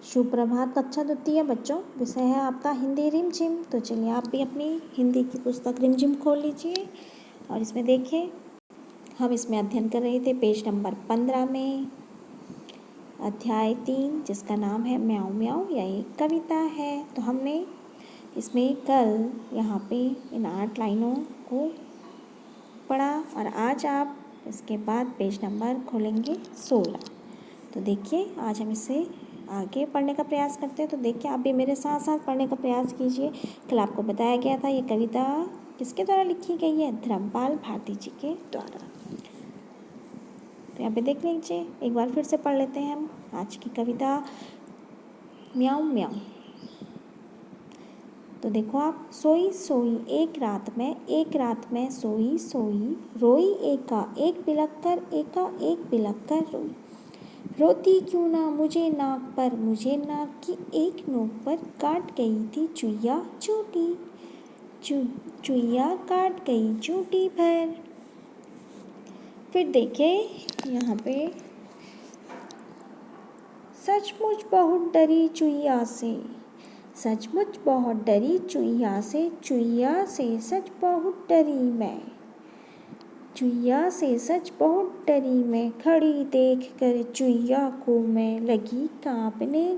सुप्रभात कक्षा द्वितीय बच्चों। विषय है आपका हिंदी रिमझिम। तो चलिए आप भी अपनी हिंदी की पुस्तक रिमझिम खोल लीजिए और इसमें देखिए हम इसमें अध्ययन कर रहे थे पेज नंबर 15 में अध्याय 3 जिसका नाम है म्याऊं म्याऊं। यह एक कविता है। तो हमने इसमें कल यहाँ पे इन 8 लाइनों को पढ़ा और आज आप इसके बाद पेज नंबर खोलेंगे 16। तो देखिए आज हम इसे आगे पढ़ने का प्रयास करते हैं। तो देखिए आप भी मेरे साथ साथ पढ़ने का प्रयास कीजिए। कल आपको बताया गया था ये कविता किसके द्वारा लिखी गई है? धर्मपाल भारती जी के द्वारा। तो यहाँ पे देख लीजिए, एक बार फिर से पढ़ लेते हैं हम आज की कविता म्याऊं म्याऊं। तो देखो आप, सोई सोई एक रात में सोई सोई रोई एका एक बिलख कर रोई। रोती क्यों ना मुझे नाक की एक नोक पर काट गई थी चुईया चूटी। चुईया काट गई चूटी भर। फिर देखे यहाँ पे, सचमुच बहुत डरी चुईया से, सचमुच बहुत डरी चुईया से सच बहुत डरी मैं। चुईया से सच बहुत डरी मैं, खड़ी देख कर चुईया को मैं लगी कांपने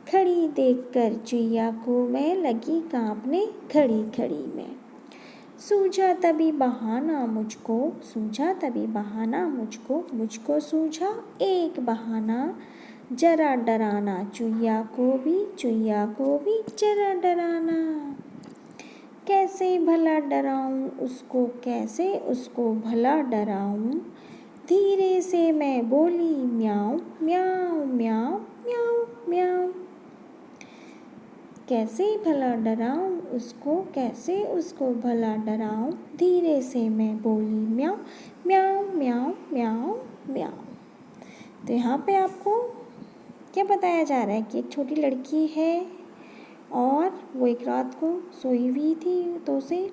खड़ी देख कर चुईया को मैं लगी कांपने खड़ी मैं। सूझा तभी बहाना मुझको सूझा एक बहाना, जरा डराना चुईया को भी जरा डराना। कैसे उसको भला डराऊं, धीरे से मैं बोली म्याऊं म्याऊं म्याऊं म्याऊं म्याऊं। कैसे उसको भला डराऊं, धीरे से मैं बोली म्याऊं म्याऊं म्याऊं म्याऊं म्याऊं। तो यहाँ पे आपको क्या बताया जा रहा है कि एक छोटी लड़की है और वो एक रात को सोई हुई थी तो उसे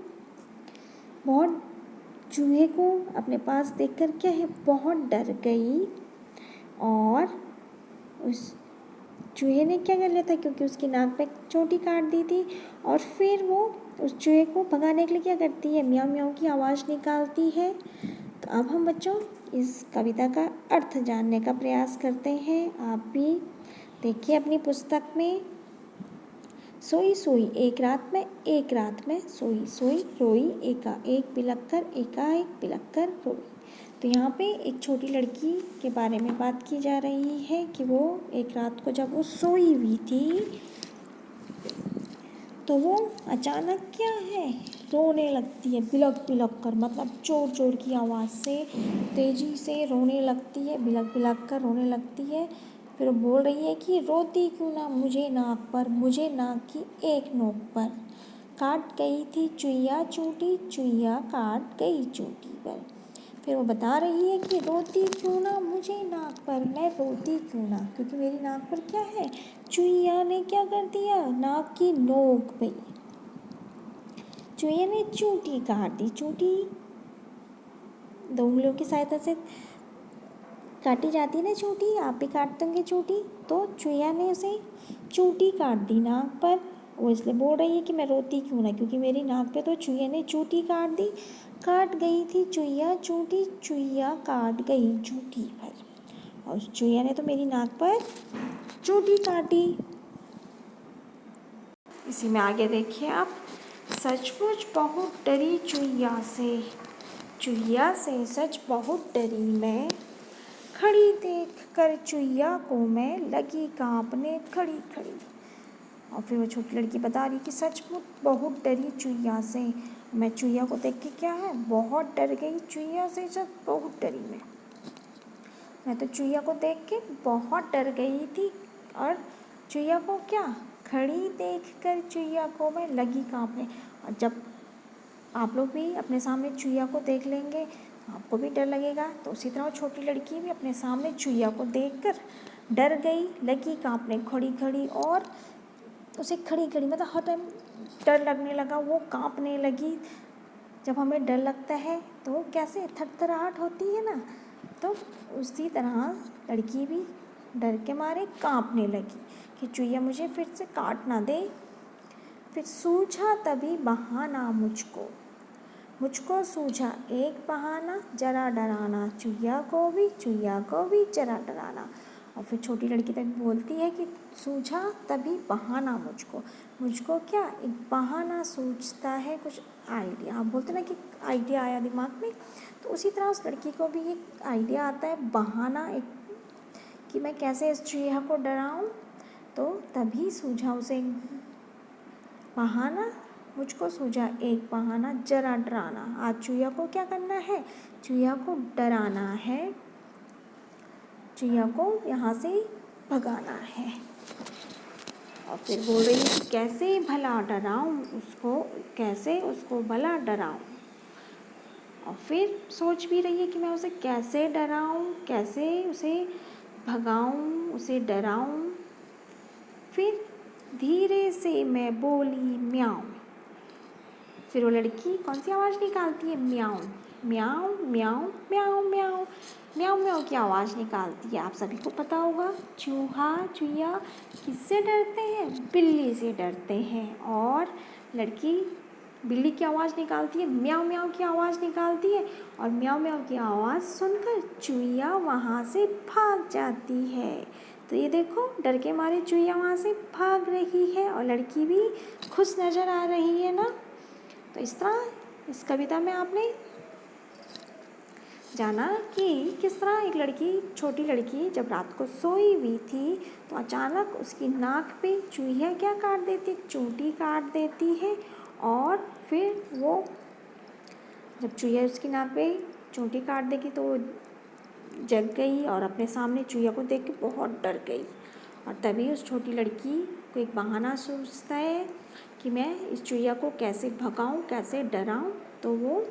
बहुत चूहे को अपने देख देखकर क्या है बहुत डर गई। और उस चूहे ने क्या कर लिया था, क्योंकि उसकी नाक पे चोटी काट दी थी और फिर वो उस चूहे को भगाने के लिए क्या करती है, म्याऊं म्याऊं की आवाज़ निकालती है। तो अब हम बच्चों इस कविता का अर्थ जानने का प्रयास करते हैं। आप भी देखिए अपनी पुस्तक में, सोई सोई एक रात में सोई सोई रोई एका एक बिलख कर रोई। तो यहाँ पे एक छोटी लड़की के बारे में बात की जा रही है कि वो एक रात को जब वो सोई हुई थी तो वो अचानक क्या है रोने लगती है, बिलख कर मतलब जोर की आवाज़ से तेज़ी से रोने लगती है, बिलख कर रोने लगती है। फिर वो बोल रही है कि रोती क्यों ना मुझे नाक की एक नोक पर काट गई थी चुईया काट गई चूटी पर। फिर वो बता रही है कि रोती क्यों ना मुझे नाक पर, मैं रोती क्यों ना, क्योंकि मेरी नाक पर क्या है, चुईया ने क्या कर दिया, नाक की नोक पे चुईया ने चूटी काट दी। चूटी 2 उंगलियों की सहायता से काटी जाती है ना चूटी, आप भी काटते होंगे चूटी। तो चुईया ने उसे चूटी काट दी नाक पर। वो इसलिए बोल रही है कि मैं रोती क्यों ना, क्योंकि मेरी नाक पे तो चुईया ने चूटी काट दी। काट गई थी चुईया चूटी, चुईया काट गई चूटी पर। और उस चुईया ने तो मेरी नाक पर चूटी काटी। इसी में आगे देखिए आप, सचमुच बहुत डरी चुईया से सच बहुत डरी मैं, खड़ी देख कर चुईया को मैं लगी कांपने खड़ी। और फिर वो छोटी लड़की बता रही कि सचमुच बहुत डरी चुईया से, मैं चुईया को देख के क्या है बहुत डर गई, चुईया से सच बहुत डरी मैं तो चुईया को देख के बहुत डर गई थी। और चुईया को क्या, खड़ी देख कर चुईया को मैं लगी कांपने। और जब आप लोग भी अपने सामने चुईया को देख लेंगे आपको भी डर लगेगा। तो उसी तरह छोटी लड़की भी अपने सामने चुईया को देखकर डर गई, लगी कांपने खड़ी। और उसे खड़ी मतलब हर टाइम डर लगने लगा, वो कांपने लगी। जब हमें डर लगता है तो कैसे थरथराहट होती है ना, तो उसी तरह लड़की भी डर के मारे कांपने लगी कि चुईया मुझे फिर से काट ना दे। फिर सूझा तभी बहाना मुझको सूझा एक बहाना, जरा डराना चुईया को भी जरा डराना। और फिर छोटी लड़की तक बोलती है कि सूझा तभी बहाना मुझको क्या एक बहाना सूझता है, कुछ आइडिया। आप बोलते ना कि आइडिया आया दिमाग में, तो उसी तरह उस लड़की को भी एक आइडिया आता है, बहाना एक, कि मैं कैसे इस चूहा को डराऊं। तो तभी सूझा उसे एक बहाना, मुझको सूझा एक बहाना, जरा डराना। आज चूहा को क्या करना है, चूहा को डराना है, चूहा को यहाँ से भगाना है। और फिर बोल रही है कैसे भला डराऊं उसको, कैसे उसको भला डराऊं। और फिर सोच भी रही है कि मैं उसे कैसे डराऊं, कैसे उसे भगाऊं, उसे डराऊं। फिर धीरे से मैं बोली म्याऊं। फिर वो लड़की कौन सी आवाज़ निकालती है, म्याऊं म्याऊं म्याऊं म्याऊं म्याऊं म्याऊं म्याऊं की आवाज़ निकालती है। आप सभी को पता होगा चूहा किससे डरते हैं, बिल्ली से डरते हैं। और लड़की बिल्ली की आवाज़ निकालती है, म्याऊं म्याऊं की आवाज़ निकालती है, और म्याऊं म्याऊं की आवाज़ सुनकर चूहा वहाँ से भाग जाती है। तो ये देखो डर के मारे चूहा वहाँ से भाग रही है और लड़की भी खुश नज़र आ रही है ना। तो इस तरह इस कविता में आपने जाना कि किस तरह एक लड़की, छोटी लड़की जब रात को सोई हुई थी तो अचानक उसकी नाक पे चूहिया क्या काट देती, चोटी काट देती है। और फिर वो जब चूहिया उसकी नाक पे चोटी काट देगी तो वो जग गई और अपने सामने चूहिया को देख के बहुत डर गई। और तभी उस छोटी लड़की को एक बहाना सूझता है कि मैं इस चूहिया को कैसे भगाऊं, कैसे डराऊं। तो वो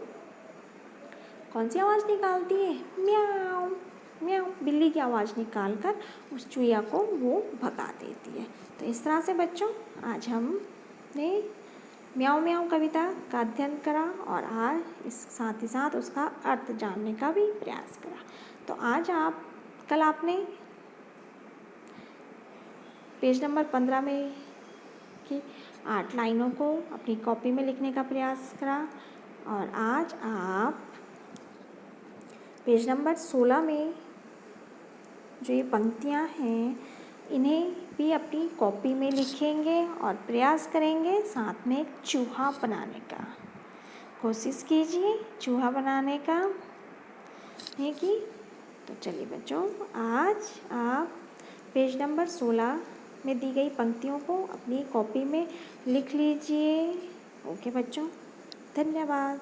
कौन सी आवाज़ निकालती है, म्याऊं म्याऊं, बिल्ली की आवाज़ निकालकर उस चूहिया को वो भगा देती है। तो इस तरह से बच्चों आज हमने म्याऊं म्याऊं कविता का अध्ययन करा और आज इस साथ ही साथ उसका अर्थ जानने का भी प्रयास करा। तो आज कल आपने पेज नंबर 15 में की 8 लाइनों को अपनी कॉपी में लिखने का प्रयास करा, और आज आप पेज नंबर 16 में जो ये पंक्तियाँ हैं इन्हें भी अपनी कॉपी में लिखेंगे और प्रयास करेंगे साथ में एक चूहा बनाने का। कोशिश कीजिए चूहा बनाने का है कि। तो चलिए बच्चों आज आप पेज नंबर 16 में दी गई पंक्तियों को अपनी कॉपी में लिख लीजिए। ओके बच्चों, धन्यवाद।